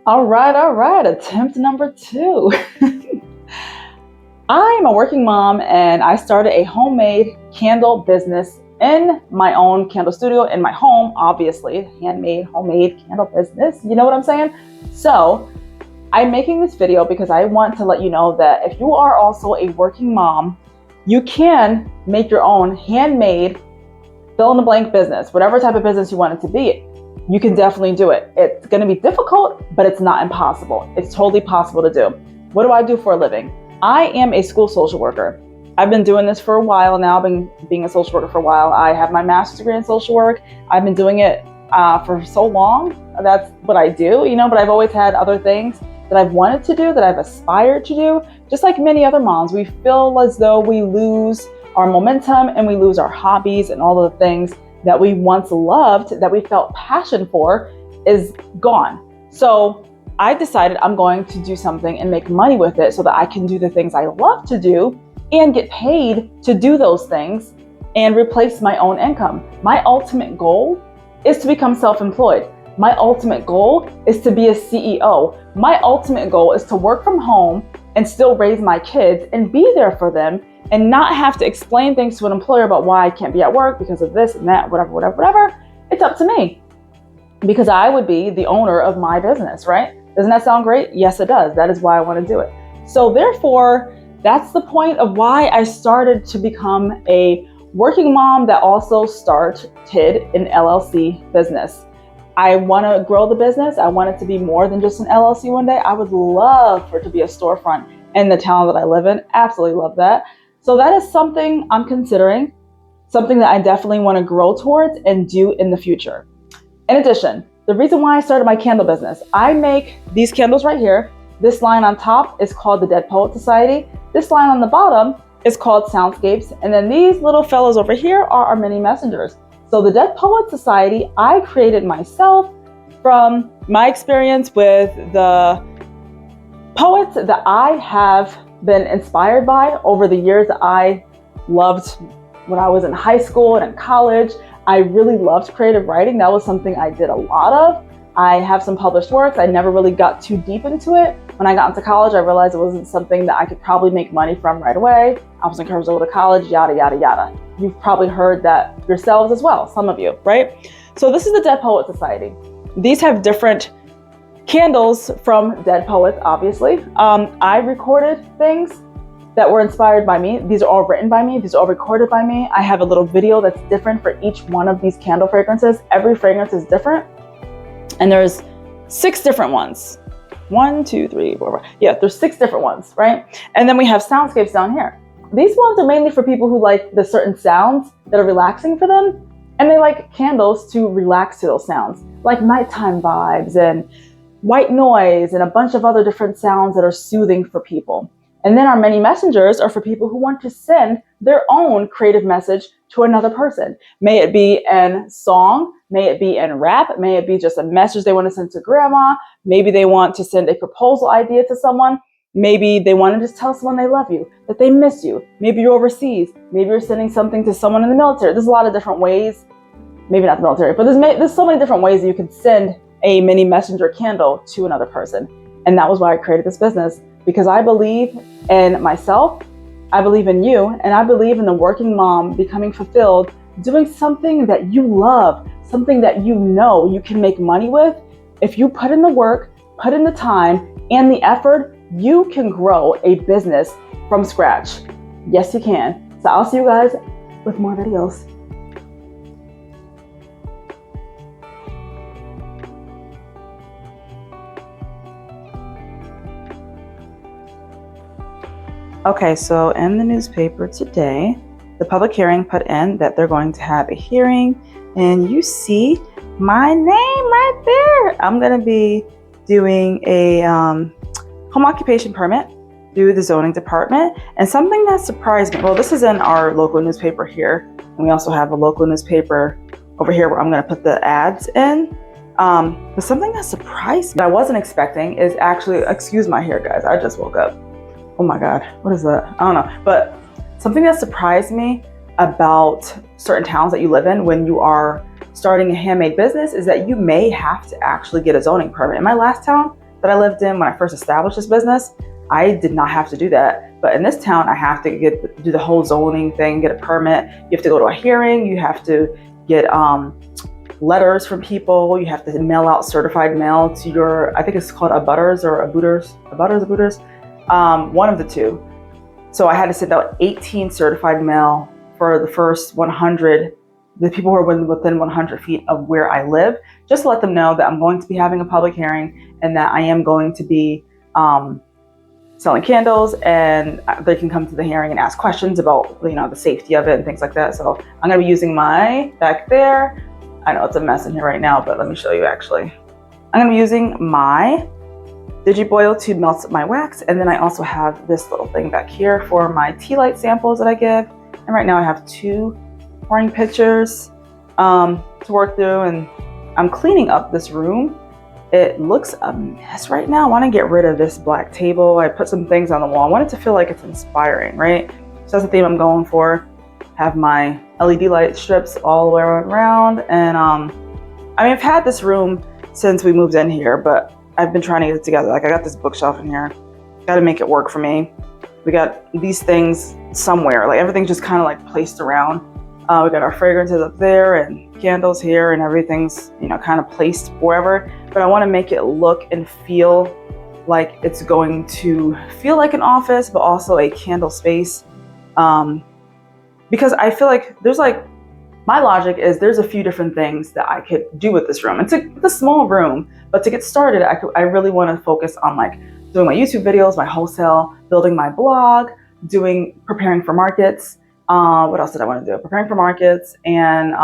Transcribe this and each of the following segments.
All right. Attempt number 2. I'm a working mom and I started a homemade candle business in my own candle studio in my home, obviously. Handmade, homemade candle business. You know what I'm saying? So I'm making this video because I want to let you know that if you are also a working mom, you can make your own handmade fill in the blank business, whatever type of business you want it to be. You can definitely do it. It's going to be difficult, but it's not impossible. It's totally possible to do. What do I do for a living? I am a school social worker. I've been doing this for a while now. I've been being a social worker for a while. I have my master's degree in social work. I've been doing it for so long. That's what I do, but I've always had other things that I've wanted to do, that I've aspired to do. Just like many other moms, we feel as though we lose our momentum and we lose our hobbies, and all of the things that we once loved, that we felt passion for, is gone. So I decided I'm going to do something and make money with it so that I can do the things I love to do and get paid to do those things and replace my own income. My ultimate goal is to become self-employed. My ultimate goal is to be a CEO. My ultimate goal is to work from home and still raise my kids and be there for them and not have to explain things to an employer about why I can't be at work because of this and that, whatever. It's up to me, because I would be the owner of my business, right? Doesn't that sound great? Yes, it does. That is why I want to do it. So therefore, that's the point of why I started to become a working mom that also started an LLC business. I want to grow the business. I want it to be more than just an LLC one day. I would love for it to be a storefront in the town that I live in. Absolutely love that. So that is something I'm considering, something that I definitely want to grow towards and do in the future. In addition, the reason why I started my candle business, I make these candles right here. This line on top is called the Dead Poet Society. This line on the bottom is called Soundscapes. And then these little fellows over here are our mini messengers. So the Dead Poet Society, I created myself from my experience with the poets that I have been inspired by over the years that I loved when I was in high school and in college. I really loved creative writing. That was something I did a lot of. I have some published works. I never really got too deep into it. When I got into college, I realized it wasn't something that I could probably make money from right away. I was encouraged to go to college, yada, yada, yada. You've probably heard that yourselves as well, some of you, right? So this is the Dead Poet Society. These have different candles from dead poets, obviously. I recorded things that were inspired by me. These are all written by me. These are all recorded by me. I have a little video that's different for each one of these candle fragrances. Every fragrance is different. And there's 6 different ones. 1, 2, 3, 4, 5. Yeah, there's 6 different ones, right? And then we have soundscapes down here. These ones are mainly for people who like the certain sounds that are relaxing for them. And they like candles to relax to those sounds, like nighttime vibes and white noise and a bunch of other different sounds that are soothing for people. And then our many messengers are for people who want to send their own creative message to another person. May it be in song, may it be in rap, may it be just a message they want to send to grandma. Maybe they want to send a proposal idea to someone. Maybe they want to just tell someone they love you, that they miss you. Maybe you're overseas. Maybe you're sending something to someone in the military. There's a lot of different ways, maybe not the military, but there's so many different ways that you can send a mini messenger candle to another person. And that was why I created this business, because I believe in myself, I believe in you, and I believe in the working mom becoming fulfilled, doing something that you love, something that you know you can make money with. If you put in the work, put in the time and the effort, you can grow a business from scratch. Yes, you can. So I'll see you guys with more videos. Okay, so in the newspaper today, the public hearing put in that they're going to have a hearing, and you see my name right there. I'm going to be doing a home occupation permit through the zoning department. And something that surprised me, well, this is in our local newspaper here, and we also have a local newspaper over here where I'm going to put the ads in. But something that surprised me, that I wasn't expecting, is actually, excuse my hair, guys, I just woke up. Oh my God, what is that? I don't know. But something that surprised me about certain towns that you live in when you are starting a handmade business is that you may have to actually get a zoning permit. In my last town, that I lived in when I first established this business, I did not have to do that. But in this town, I have to do the whole zoning thing, get a permit. You have to go to a hearing. You have to get letters from people. You have to mail out certified mail to your, I think it's called abutters or abooters, one of the two. So I had to send out 18 certified mail for the first 100, the people who are within 100 feet of where I live, just to let them know that I'm going to be having a public hearing and that I am going to be selling candles, and they can come to the hearing and ask questions about, the safety of it and things like that. So I'm gonna be using my, back there, I know it's a mess in here right now, but let me show you actually. I'm gonna be using my Digiboil to melt my wax, and then I also have this little thing back here for my tea light samples that I give. And right now I have 2 pouring pitchers to work through, and I'm cleaning up this room. It looks a mess right now. I want to get rid of this black table. I put some things on the wall. I want it to feel like it's inspiring, right? So that's the theme I'm going for. Have my LED light strips all the way around. And I've had this room since we moved in here, but I've been trying to get it together. Like, I got this bookshelf in here. Got to make it work for me. We got these things somewhere. Like, everything's just kind of like placed around. We got our fragrances up there and candles here, and everything's, kind of placed wherever. But I want to make it look and feel like it's going to feel like an office, but also a candle space. Because I feel like my logic is there's a few different things that I could do with this room. It's a small room, but to get started, I really want to focus on like doing my YouTube videos, my wholesale, building my blog, preparing for markets. What else did I want to do? Preparing for markets and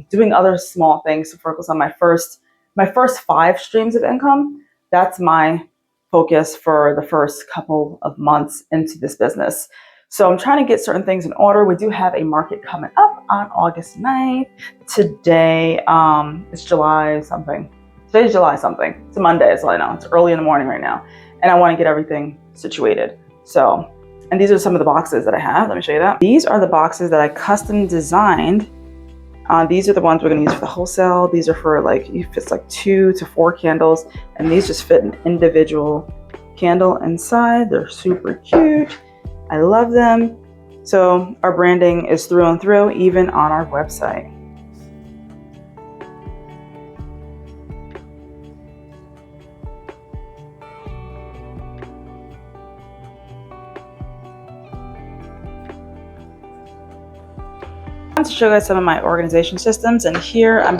doing other small things to focus on my first 5 streams of income. That's my focus for the first couple of months into this business. So I'm trying to get certain things in order. We do have a market coming up on August 9th. Today, it's July something. Today's July something. It's a Monday, that's all I know. It's early in the morning right now. And I want to get everything situated. So, and these are some of the boxes that I have. Let me show you that. These are the boxes that I custom designed. These are the ones we're going to use for the wholesale. These are for it fits like 2 to 4 candles. And these just fit an individual candle inside. They're super cute. I love them. So our branding is through and through, even on our website. I want to show you guys some of my organization systems, and here I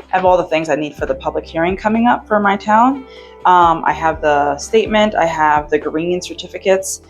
have all the things I need for the public hearing coming up for my town. I have the statement, I have the green certificates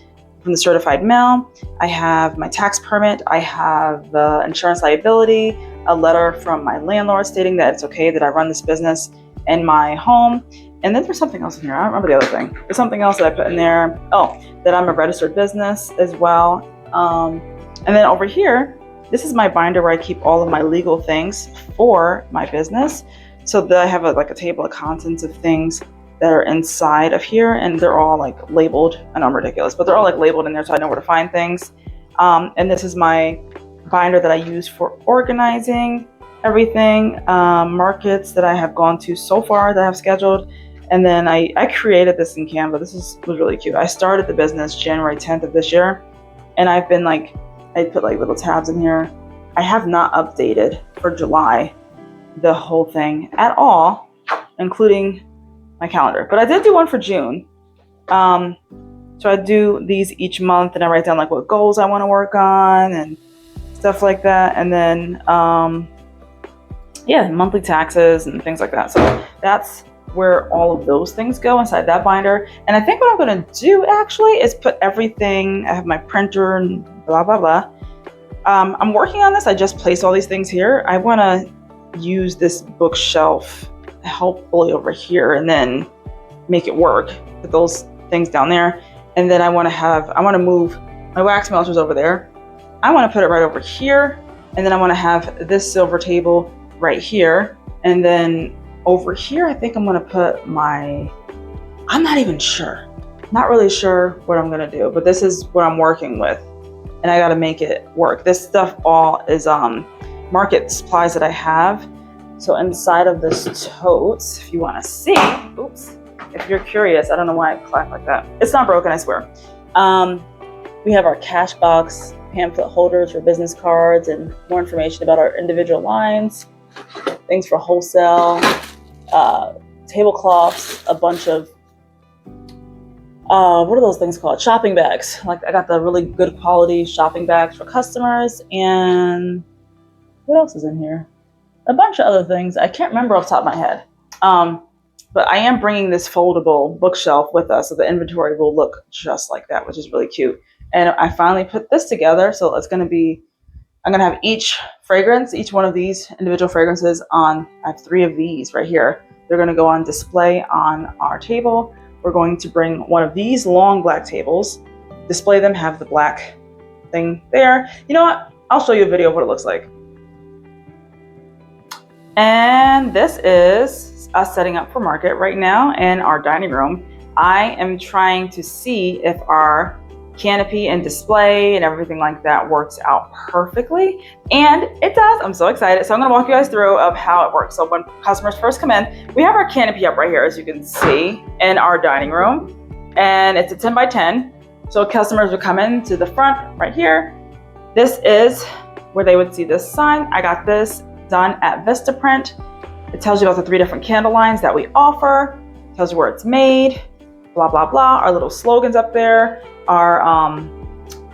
from the certified mail, I have my tax permit, I have the insurance liability, a letter from my landlord stating that it's okay that I run this business in my home. And then there's something else in here. I don't remember the other thing. There's something else that I put in there. Oh, that I'm a registered business as well. And then over here, this is my binder where I keep all of my legal things for my business. So that I have a table of contents of things that are inside of here, and they're all labeled. I know I'm ridiculous, but they're all labeled in there so I know where to find things. And this is my binder that I use for organizing everything, markets that I have gone to so far that I have scheduled. And then I created this in Canva. This was really cute. I started the business January 10th of this year, and I've been I put little tabs in here. I have not updated for July the whole thing at all, including my calendar. But I did do one for June. So I do these each month, and I write down what goals I want to work on and stuff like that. And then, monthly taxes and things like that. So that's where all of those things go inside that binder. And I think what I'm going to do actually is put everything. I have my printer and blah, blah, blah. I'm working on this. I just placed all these things here. I want to use this bookshelf helpfully over here and then make it work. Put those things down there. And then I want to move my wax melters over there. I want to put it right over here. And then I want to have this silver table right here. And then over here, I think I'm going to put I'm not even sure. Not really sure what I'm going to do, but this is what I'm working with. And I got to make it work. This stuff all is market supplies that I have. So inside of this tote, if you want to see, oops, if you're curious. I don't know why it clacked like that. It's not broken, I swear. We have our cash box pamphlet holders for business cards and more information about our individual lines, things for wholesale, tablecloths, a bunch of what are those things called? Shopping bags. Like I got the really good quality shopping bags for customers. And what else is in here? A bunch of other things. I can't remember off the top of my head. But I am bringing this foldable bookshelf with us, so the inventory will look just like that, which is really cute. And I finally put this together, so it's going to be, I'm going to have each fragrance, each one of these individual fragrances on, I have 3 of these right here. They're going to go on display on our table. We're going to bring one of these long black tables, display them, have the black thing there. You know what? I'll show you a video of what it looks like. And this is us setting up for market right now in our dining room. I am trying to see if our canopy and display and everything like that works out perfectly, and it does. I'm so excited. So I'm going to walk you guys through of how it works. So when customers first come in, we have our canopy up right here, as you can see, in our dining room, and it's a 10 by 10. So customers would come in to the front right here. This is where they would see this sign. I got this done at Vistaprint. It tells you about the 3 different candle lines that we offer, tells you where it's made, blah, blah, blah. Our little slogans up there, our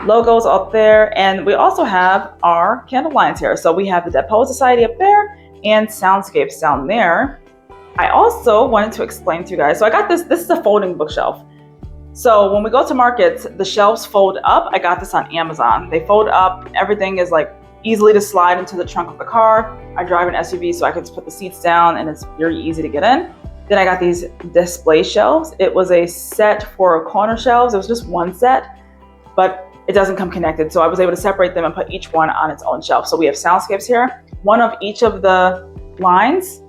logos up there, and we also have our candle lines here. So we have the Dead Poets Society up there and Soundscapes down there. I also wanted to explain to you guys, so I got this is a folding bookshelf. So when we go to markets, the shelves fold up. I got this on Amazon. They fold up, everything is like easily to slide into the trunk of the car. I drive an SUV, so I can just put the seats down and it's very easy to get in. Then I got these display shelves. It was a set for corner shelves. It was just one set, but it doesn't come connected. So I was able to separate them and put each one on its own shelf. So we have Soundscapes here. One of each of the lines,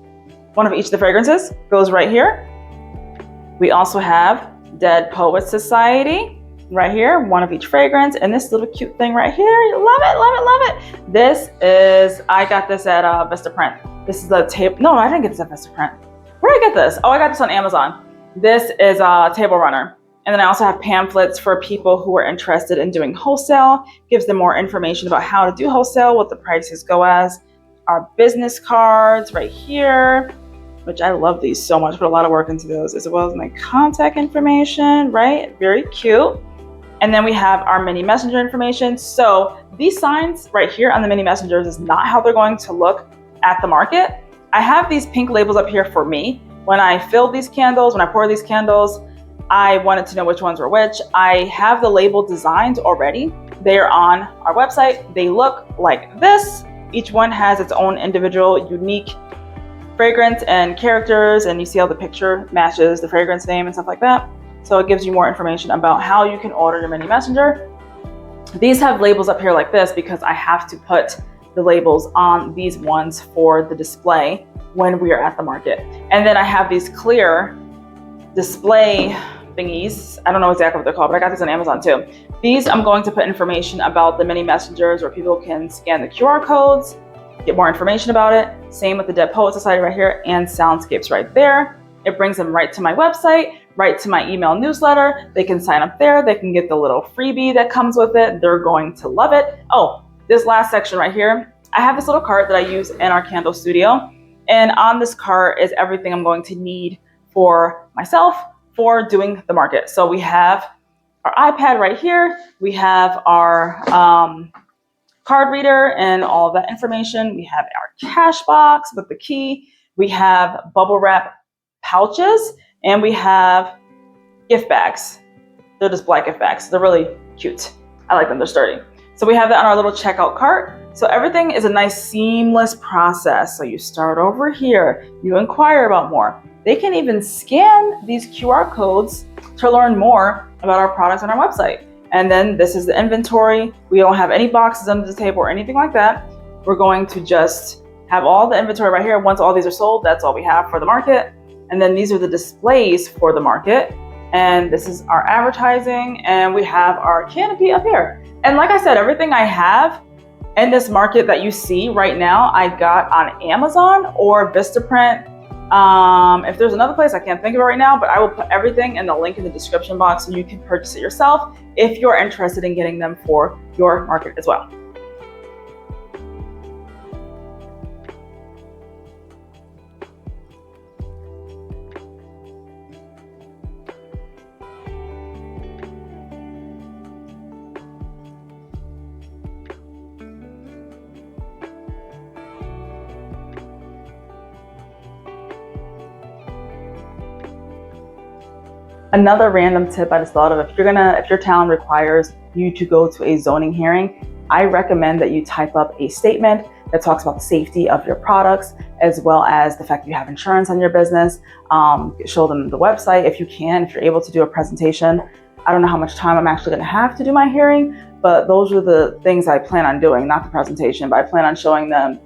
one of each of the fragrances goes right here. We also have Dead Poets Society right here, one of each fragrance, and this little cute thing right here. Love it, love it, love it. This is, I got this at Vistaprint. This is the tape. No, I didn't get this at Vistaprint. Where did I get this? Oh, I got this on Amazon. This is a table runner. And then I also have pamphlets for people who are interested in doing wholesale. Gives them more information about how to do wholesale, what the prices go as. Our business cards right here, which I love these so much, put a lot of work into those, as well as my contact information, right? Very cute. And then we have our mini messenger information. So these signs right here on the mini messengers is not how they're going to look at the market. I have these pink labels up here for me. When I filled these candles, when I poured these candles, I wanted to know which ones were which. I have the label designed already. They are on our website. They look like this. Each one has its own individual, unique fragrance and characters, and you see how the picture matches the fragrance name and stuff like that. So it gives you more information about how you can order your mini messenger. These have labels up here like this because I have to put the labels on these ones for the display when we are at the market. And then I have these clear display thingies. I don't know exactly what they're called, but I got this on Amazon too. These I'm going to put information about the mini messengers where people can scan the QR codes, get more information about it. Same with the Dead Poets Society right here and Soundscapes right there. It brings them right to my website, right to my email newsletter. They can sign up there. They can get the little freebie that comes with it. They're going to love it. Oh, this last section right here, I have this little cart that I use in our candle studio. And on this cart is everything I'm going to need for myself for doing the market. So we have our iPad right here. We have our card reader and all of that information. We have our cash box with the key. We have bubble wrap pouches, and we have gift bags. They're just black gift bags. They're really cute. I like them, they're sturdy. So we have that on our little checkout cart. So everything is a nice seamless process. So you start over here, you inquire about more. They can even scan these QR codes to learn more about our products on our website. And then this is the inventory. We don't have any boxes under the table or anything like that. We're going to just have all the inventory right here. Once all these are sold, that's all we have for the market. And then these are the displays for the market. And this is our advertising, and we have our canopy up here. And like I said, everything I have in this market that you see right now, I got on Amazon or Vistaprint If there's another place, I can't think of it right now, but I will put everything in the link in the description box so you can purchase it yourself if you're interested in getting them for your market as well. Another random tip I just thought of, if your town requires you to go to a zoning hearing, I recommend that you type up a statement that talks about the safety of your products, as well as the fact that you have insurance on your business. Show them the website if you can, if you're able to do a presentation. I don't know how much time I'm actually gonna have to do my hearing, but those are the things I plan on doing, not the presentation, but I plan on showing them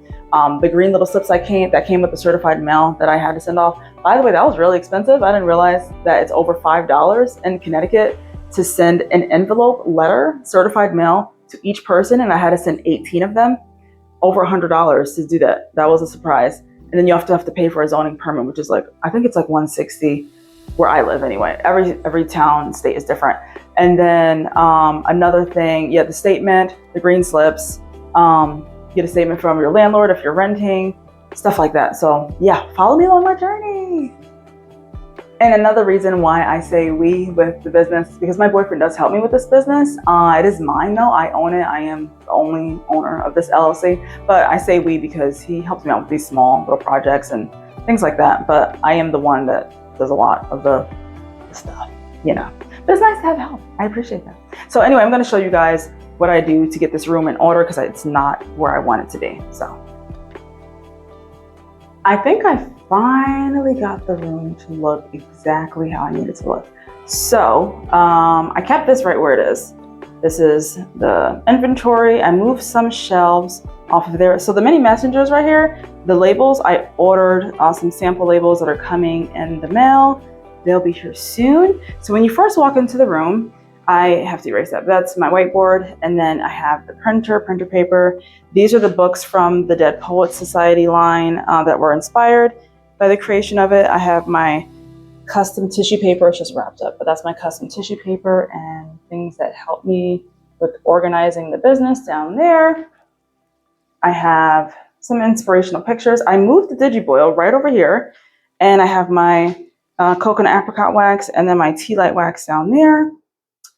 the green little slips that came with the certified mail that I had to send off. By the way, that was really expensive. I didn't realize that it's over $5 in Connecticut to send an envelope letter, certified mail, to each person, and I had to send 18 of them. Over $100 to do that. That was a surprise. And then you have to pay for a zoning permit, which is like, I think it's like $160 where I live anyway. Every town, state is different. And then another thing, the statement, the green slips, get a statement from your landlord if you're renting, stuff like that. So yeah, follow me along my journey. And another reason why I say we with the business, because my boyfriend does help me with this business. It is mine though, I own it. I am the only owner of this LLC, but I say we because he helps me out with these small little projects and things like that. But I am the one that does a lot of the stuff, But it's nice to have help. I appreciate that. So anyway, I'm gonna show you guys what I do to get this room in order because it's not where I want it to be. So I think I finally got the room to look exactly how I need it to look. So I kept this right where it is. This is the inventory. I moved some shelves off of there. So the mini messengers right here, the labels, I ordered some sample labels that are coming in the mail. They'll be here soon. So when you first walk into the room, I have to erase that. That's my whiteboard. And then I have the printer paper. These are the books from the Dead Poets Society line that were inspired by the creation of it. I have my custom tissue paper. It's just wrapped up, but that's my custom tissue paper and things that help me with organizing the business down there. I have some inspirational pictures. I moved the Digiboil right over here, and I have my Coconut-Apricot wax and then my tea light wax down there.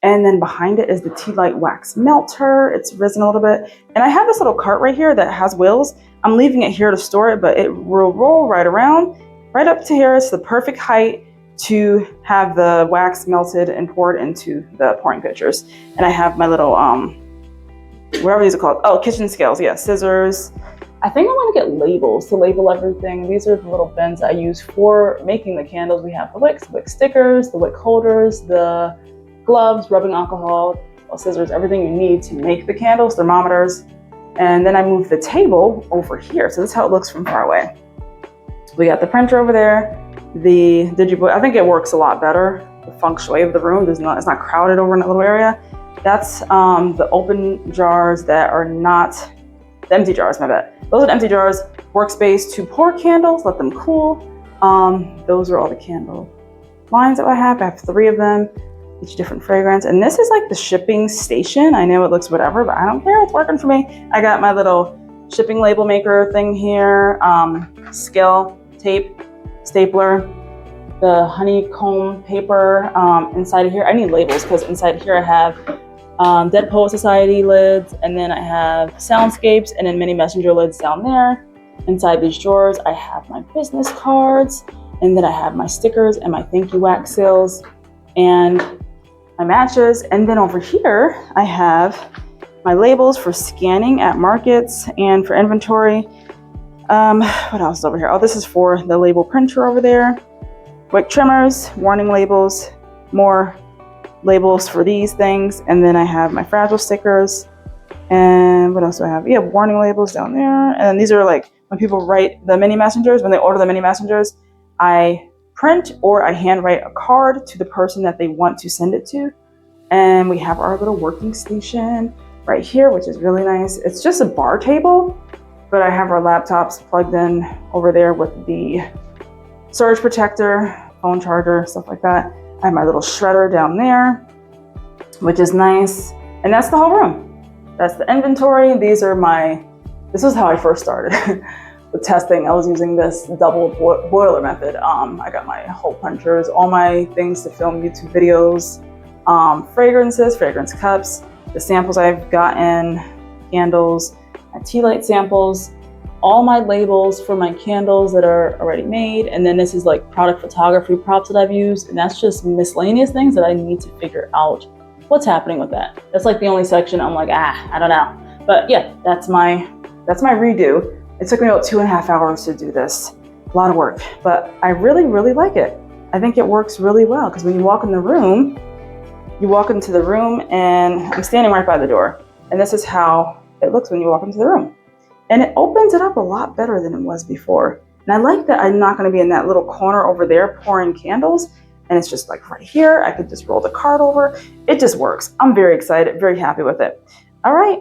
And then behind it is the tea light wax melter. It's risen a little bit. And I have this little cart right here that has wheels. I'm leaving it here to store it, but it will roll right around, right up to here. It's the perfect height to have the wax melted and poured into the pouring pitchers. And I have my little, whatever these are called. Oh, kitchen scales, scissors. I think I want to get labels to label everything. These are the little bins I use for making the candles. We have the wick stickers, the wick holders, the gloves, rubbing alcohol, scissors, everything you need to make the candles, thermometers. And then I moved the table over here. So this is how it looks from far away. We got the printer over there, the Digiboil. I think it works a lot better. The feng shui of the room, it's not crowded over in that little area. That's the open jars that are not, the empty jars, my bad. Those are the empty jars, workspace to pour candles, let them cool. Those are all the candle lines that I have. I have 3 of them. Each different fragrance. And this is like the shipping station. I know it looks whatever, but I don't care. It's working for me. I got my little shipping label maker thing here, scale tape, stapler, the honeycomb paper inside of here. I need labels because inside here I have Dead Poet Society lids, and then I have soundscapes and then mini messenger lids down there. Inside these drawers, I have my business cards, and then I have my stickers and my thank you wax seals and my matches. And then over here, I have my labels for scanning at markets and for inventory. What else is over here? Oh, this is for the label printer over there. Wick trimmers, warning labels, more labels for these things. And then I have my fragile stickers. And what else do I have? Yeah, warning labels down there. And these are like when people write the mini messengers, when they order the mini messengers, I print or I handwrite a card to the person that they want to send it to. And we have our little working station right here, which is really nice. It's just a bar table, but I have our laptops plugged in over there with the surge protector, phone charger, stuff like that. I have my little shredder down there, which is nice. And that's the whole room. That's the inventory. This is how I first started with testing. I was using this double boiler method. I got my hole punchers, all my things to film YouTube videos, fragrances, fragrance cups, the samples I've gotten, candles, my tea light samples, all my labels for my candles that are already made. And then this is like product photography props that I've used. And that's just miscellaneous things that I need to figure out what's happening with that. That's like the only section I'm like, I don't know. But yeah, that's my redo. It took me about 2.5 hours to do this. A lot of work, but I really, really like it. I think it works really well because when you walk in the room, you walk into the room and I'm standing right by the door. And this is how it looks when you walk into the room. And it opens it up a lot better than it was before. And I like that I'm not gonna be in that little corner over there pouring candles. And it's just like right here. I could just roll the card over. It just works. I'm very excited, very happy with it. All right,